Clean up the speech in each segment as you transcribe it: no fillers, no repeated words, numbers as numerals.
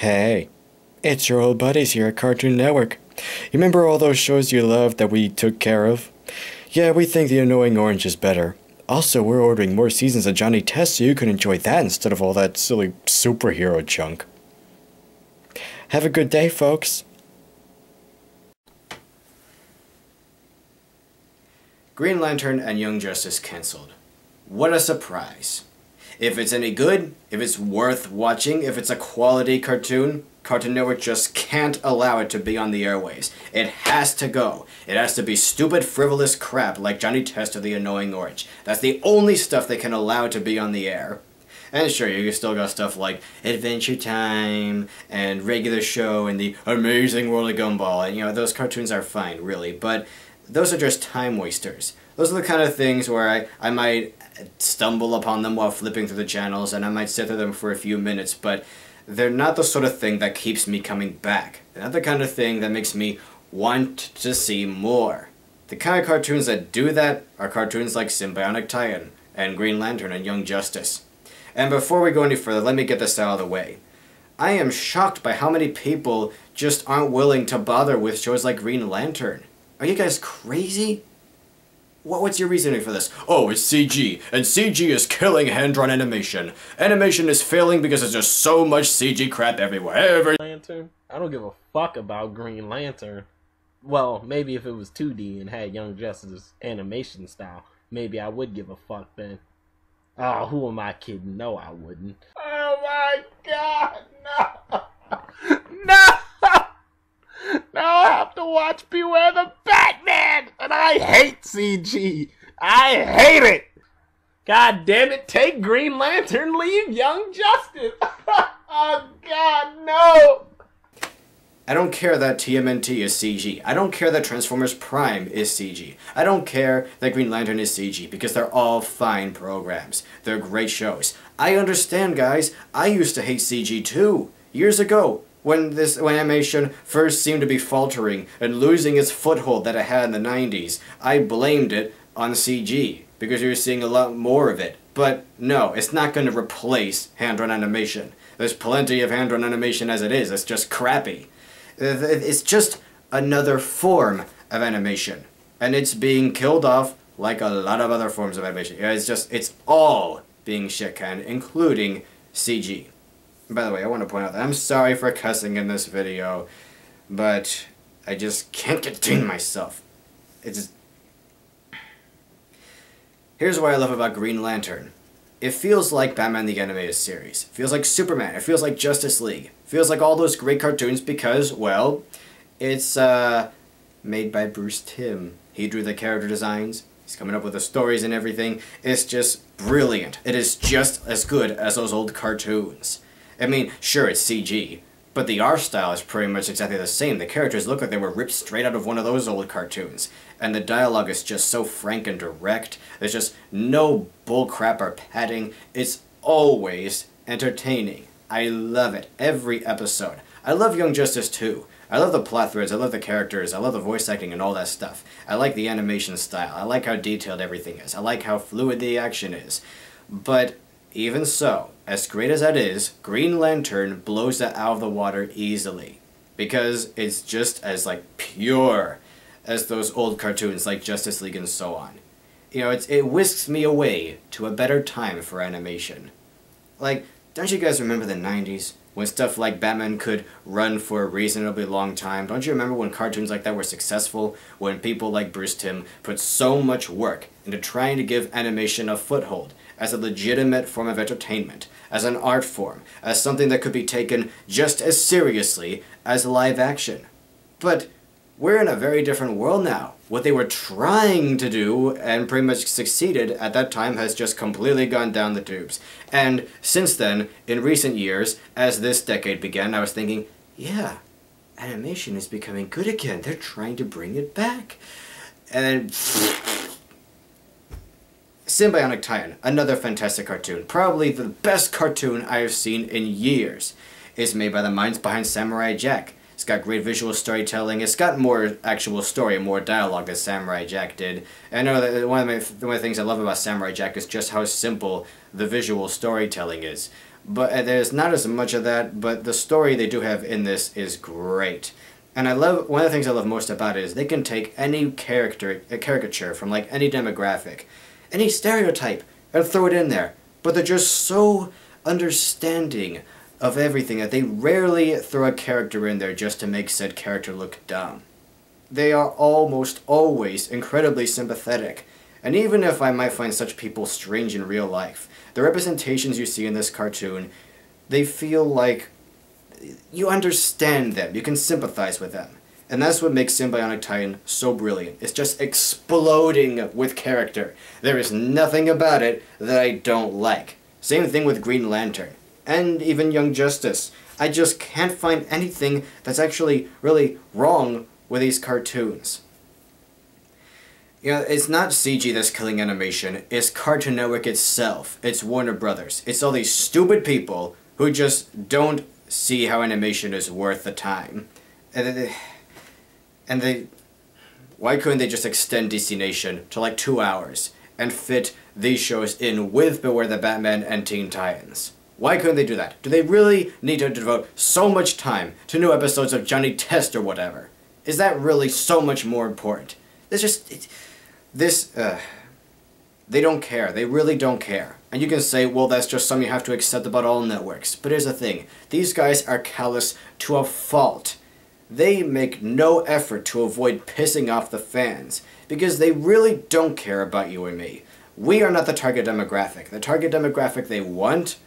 Hey, it's your old buddies here at Cartoon Network. You remember all those shows you loved that we took care of? Yeah, we think The Annoying Orange is better. Also, we're ordering more seasons of Johnny Test so you can enjoy that instead of all that silly superhero junk. Have a good day, folks. Green Lantern and Young Justice cancelled. What a surprise. If it's any good, if it's worth watching, if it's a quality cartoon, Cartoon Network just can't allow it to be on the airways. It has to go. It has to be stupid, frivolous crap like Johnny Test or The Annoying Orange. That's the only stuff they can allow to be on the air. And sure, you still got stuff like Adventure Time and Regular Show and The Amazing World of Gumball. And, you know, those cartoons are fine, really, but those are just time wasters. Those are the kind of things where I might stumble upon them while flipping through the channels, and I might sit through them for a few minutes, but they're not the sort of thing that keeps me coming back. They're not the kind of thing that makes me want to see more. The kind of cartoons that do that are cartoons like Symbionic Titan and Green Lantern and Young Justice. And before we go any further, let me get this out of the way. I am shocked by how many people just aren't willing to bother with shows like Green Lantern. Are you guys crazy? What's your reasoning for this? Oh, it's CG, and CG is killing hand-drawn animation. Animation is failing because there's just so much CG crap everywhere. Lantern? I don't give a fuck about Green Lantern. Well, maybe if it was 2D and had Young Justice's animation style, maybe I would give a fuck then. Oh, who am I kidding? No, I wouldn't. Oh my god, no! No! Now I have to watch Beware the Batman! And I hate CG! I hate it! God damn it, take Green Lantern, leave Young Justice! Oh god, no! I don't care that TMNT is CG. I don't care that Transformers Prime is CG. I don't care that Green Lantern is CG, because they're all fine programs. They're great shows. I understand, guys. I used to hate CG too. Years ago. When animation first seemed to be faltering and losing its foothold that it had in the 90s, I blamed it on CG, because you were seeing a lot more of it. But no, it's not going to replace hand-drawn animation. There's plenty of hand-drawn animation as it is, it's just crappy. It's just another form of animation, and it's being killed off like a lot of other forms of animation. It's all being shit-canned, including CG. By the way, I want to point out that I'm sorry for cussing in this video, but I just can't contain myself. Here's what I love about Green Lantern. It feels like Batman the Animated Series. It feels like Superman. It feels like Justice League. It feels like all those great cartoons because, well, it's made by Bruce Timm. He drew the character designs. He's coming up with the stories and everything. It's just brilliant. It is just as good as those old cartoons. I mean, sure, it's CG, but the art style is pretty much exactly the same. The characters look like they were ripped straight out of one of those old cartoons. And the dialogue is just so frank and direct. There's just no bullcrap or padding. It's always entertaining. I love it. Every episode. I love Young Justice too. I love the plot threads, I love the characters, I love the voice acting and all that stuff. I like the animation style. I like how detailed everything is. I like how fluid the action is. But even so, as great as that is, Green Lantern blows that out of the water easily. Because it's just as, like, pure as those old cartoons like Justice League and so on. You know, it whisks me away to a better time for animation. Like, don't you guys remember the 90s? When stuff like Batman could run for a reasonably long time? Don't you remember when cartoons like that were successful? When people like Bruce Timm put so much work into trying to give animation a foothold as a legitimate form of entertainment, as an art form, as something that could be taken just as seriously as live action. But we're in a very different world now. What they were trying to do, and pretty much succeeded at that time, has just completely gone down the tubes. And since then, in recent years, as this decade began, I was thinking, yeah, animation is becoming good again. They're trying to bring it back. And then Symbionic Titan, another fantastic cartoon. Probably the best cartoon I have seen in years. It's made by the minds behind Samurai Jack. It's got great visual storytelling. It's got more actual story and more dialogue than Samurai Jack did. And I know that one of the things I love about Samurai Jack is just how simple the visual storytelling is. but there's not as much of that, but the story they do have in this is great. And I love, one of the things I love most about it is they can take any caricature from like any demographic, any stereotype, and throw it in there. But they're just so understanding of everything that they rarely throw a character in there just to make said character look dumb. They are almost always incredibly sympathetic. And even if I might find such people strange in real life, the representations you see in this cartoon, they feel like you understand them, you can sympathize with them. And that's what makes Symbionic Titan so brilliant. It's just exploding with character. There is nothing about it that I don't like. Same thing with Green Lantern, and even Young Justice. I just can't find anything that's actually really wrong with these cartoons. You know, it's not CG that's killing animation, it's Cartoon Network itself. It's Warner Brothers. It's all these stupid people who just don't see how animation is worth the time. And they why couldn't they just extend DC Nation to like 2 hours and fit these shows in with Beware the Batman and Teen Titans? Why couldn't they do that? Do they really need to devote so much time to new episodes of Johnny Test or whatever? Is that really so much more important? It's just... they don't care. They really don't care. And you can say, well, that's just something you have to accept about all networks. But here's the thing. These guys are callous to a fault. They make no effort to avoid pissing off the fans, because they really don't care about you and me. We are not the target demographic. The target demographic they want,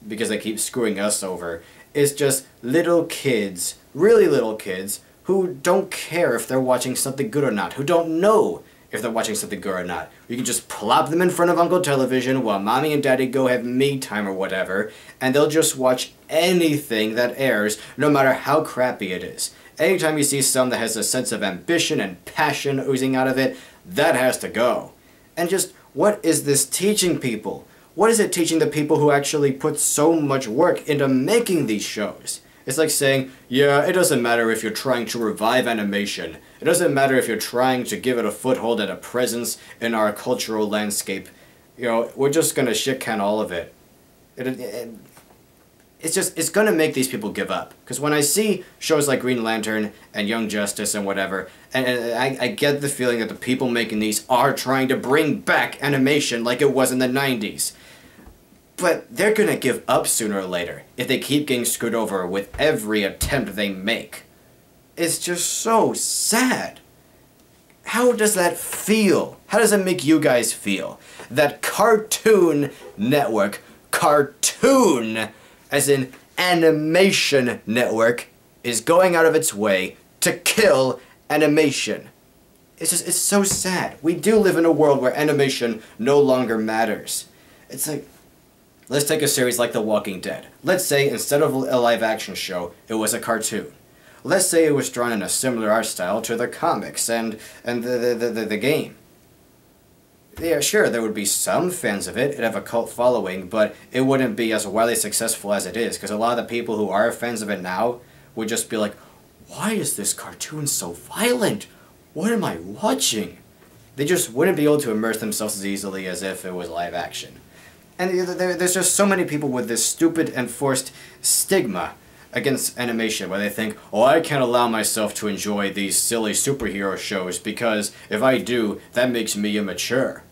because they keep screwing us over, is just little kids, really little kids, who don't care if they're watching something good or not, who don't know if they're watching something good or not. You can just plop them in front of Uncle Television while Mommy and Daddy go have me time or whatever, and they'll just watch anything that airs, no matter how crappy it is. Anytime you see some that has a sense of ambition and passion oozing out of it, that has to go. And just, what is this teaching people? What is it teaching the people who actually put so much work into making these shows? It's like saying, yeah, it doesn't matter if you're trying to revive animation. It doesn't matter if you're trying to give it a foothold and a presence in our cultural landscape. You know, we're just gonna shit-can all of it. It's gonna make these people give up. Because when I see shows like Green Lantern and Young Justice and whatever, and I get the feeling that the people making these are trying to bring back animation like it was in the 90s. But they're gonna give up sooner or later if they keep getting screwed over with every attempt they make. It's just so sad. How does that feel? How does it make you guys feel? That Cartoon Network, cartoon, as in Animation Network, is going out of its way to kill animation. It's so sad. We do live in a world where animation no longer matters. It's like, let's take a series like The Walking Dead. Let's say instead of a live action show, it was a cartoon. Let's say it was drawn in a similar art style to the comics and the game. Yeah, sure, there would be some fans of it, it'd have a cult following, but it wouldn't be as widely successful as it is, because a lot of the people who are fans of it now would just be like, why is this cartoon so violent? What am I watching? They just wouldn't be able to immerse themselves as easily as if it was live action. And there's just so many people with this stupid and forced stigma against animation, where they think, oh, I can't allow myself to enjoy these silly superhero shows because if I do, that makes me immature.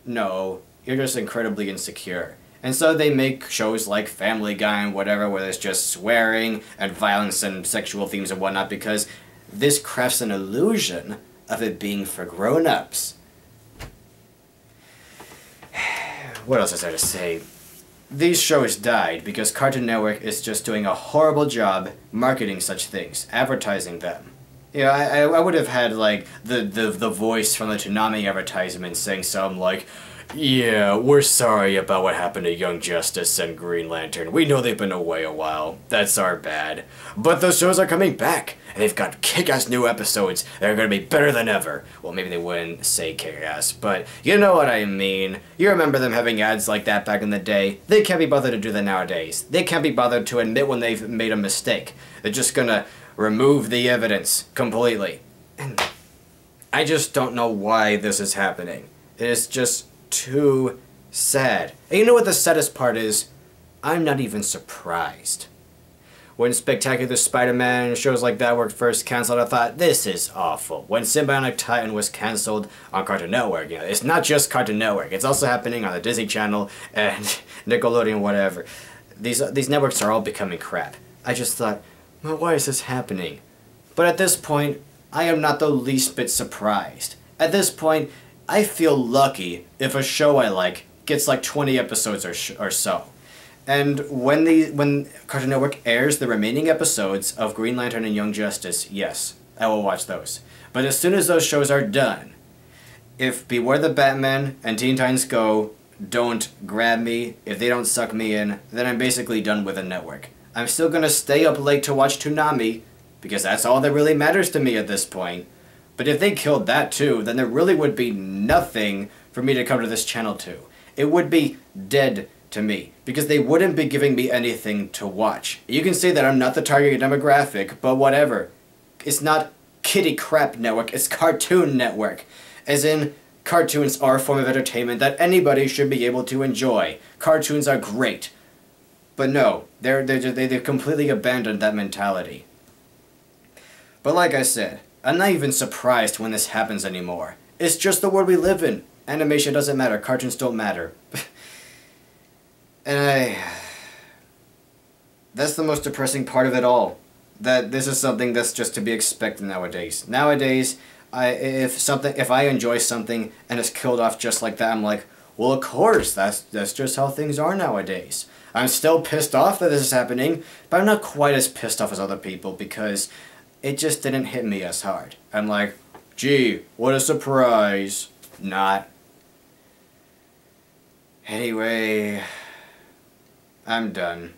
No, you're just incredibly insecure. And so they make shows like Family Guy and whatever, where there's just swearing and violence and sexual themes and whatnot, because this crafts an illusion of it being for grown-ups. What else is there to say? These shows died because Cartoon Network is just doing a horrible job marketing such things, advertising them. You know, I would have had, like, the voice from the Toonami advertisement saying something like, yeah, we're sorry about what happened to Young Justice and Green Lantern. We know they've been away a while. That's our bad. But those shows are coming back, and they've got kick-ass new episodes that are going to be better than ever. Well, maybe they wouldn't say kick-ass, but you know what I mean. You remember them having ads like that back in the day. They can't be bothered to do that nowadays. They can't be bothered to admit when they've made a mistake. They're just gonna remove the evidence completely. And I just don't know why this is happening. It is just too sad. And you know what the saddest part is? I'm not even surprised. When Spectacular Spider-Man and shows like that were first cancelled, I thought, this is awful. When Symbionic Titan was cancelled on Cartoon Network, you know, it's not just Cartoon Network, it's also happening on the Disney Channel and Nickelodeon, whatever. These networks are all becoming crap. I just thought, well, why is this happening? But at this point, I am not the least bit surprised. At this point, I feel lucky if a show I like gets like 20 episodes or so. And when Cartoon Network airs the remaining episodes of Green Lantern and Young Justice, yes, I will watch those. But as soon as those shows are done, if Beware the Batman and Teen Titans Go don't grab me, if they don't suck me in, then I'm basically done with the network. I'm still gonna stay up late to watch Toonami, because that's all that really matters to me at this point. But if they killed that too, then there really would be nothing for me to come to this channel to. It would be dead to me, because they wouldn't be giving me anything to watch. You can say that I'm not the target demographic, but whatever. It's not Kitty Crap Network, it's Cartoon Network. As in, cartoons are a form of entertainment that anybody should be able to enjoy. Cartoons are great. But no, they've completely abandoned that mentality. But like I said, I'm not even surprised when this happens anymore. It's just the world we live in. Animation doesn't matter, cartoons don't matter. And that's the most depressing part of it all. That this is something that's just to be expected nowadays. Nowadays, if I enjoy something and it's killed off just like that, I'm like, well, of course, that's just how things are nowadays. I'm still pissed off that this is happening, but I'm not quite as pissed off as other people because it just didn't hit me as hard. I'm like, gee, what a surprise. Not. Anyway, I'm done.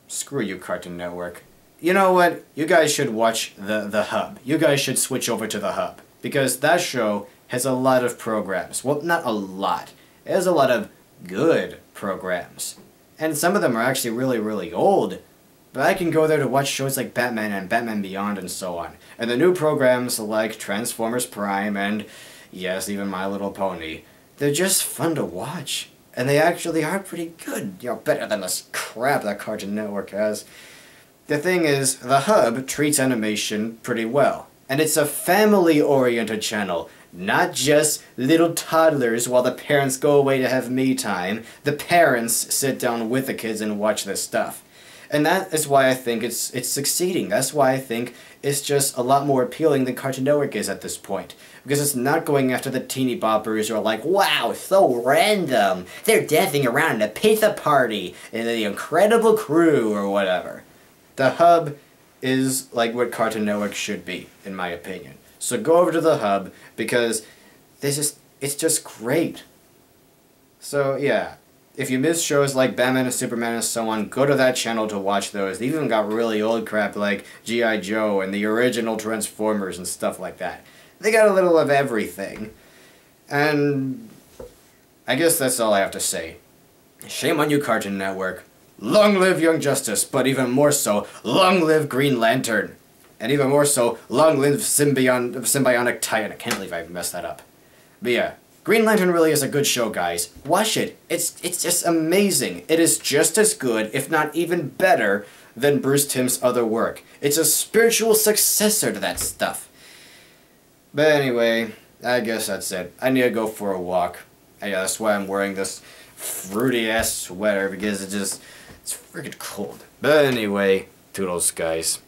Screw you, Cartoon Network. You know what? You guys should watch the Hub. You guys should switch over to the Hub. Because that show has a lot of programs. Well, not a lot. It has a lot of good programs. And some of them are actually really, really old. But I can go there to watch shows like Batman and Batman Beyond and so on. And the new programs like Transformers Prime and, yes, even My Little Pony. They're just fun to watch. And they actually are pretty good. You know, better than this crap that Cartoon Network has. The thing is, the Hub treats animation pretty well. And it's a family-oriented channel. Not just little toddlers while the parents go away to have me time. The parents sit down with the kids and watch this stuff. And that is why I think it's succeeding. That's why I think it's just a lot more appealing than Cartoon Network is at this point. Because it's not going after the teeny boppers who are like, wow, so random. They're dancing around at a pizza party in the Incredible Crew or whatever. The Hub is like what Cartoon Network should be, in my opinion. So go over to the Hub because it's just great. So yeah, if you miss shows like Batman and Superman and so on, go to that channel to watch those. They even got really old crap like G.I. Joe and the original Transformers and stuff like that. They got a little of everything. And I guess that's all I have to say. Shame on you, Cartoon Network. Long live Young Justice, but even more so, long live Green Lantern. And even more so, long live Symbiotic Titan. I can't believe I messed that up. But yeah, Green Lantern really is a good show, guys. Watch it. It's just amazing. It is just as good, if not even better, than Bruce Timm's other work. It's a spiritual successor to that stuff. But anyway, I guess that's it. I need to go for a walk. Yeah, that's why I'm wearing this fruity-ass sweater, because it's freaking cold. But anyway, toodles, guys.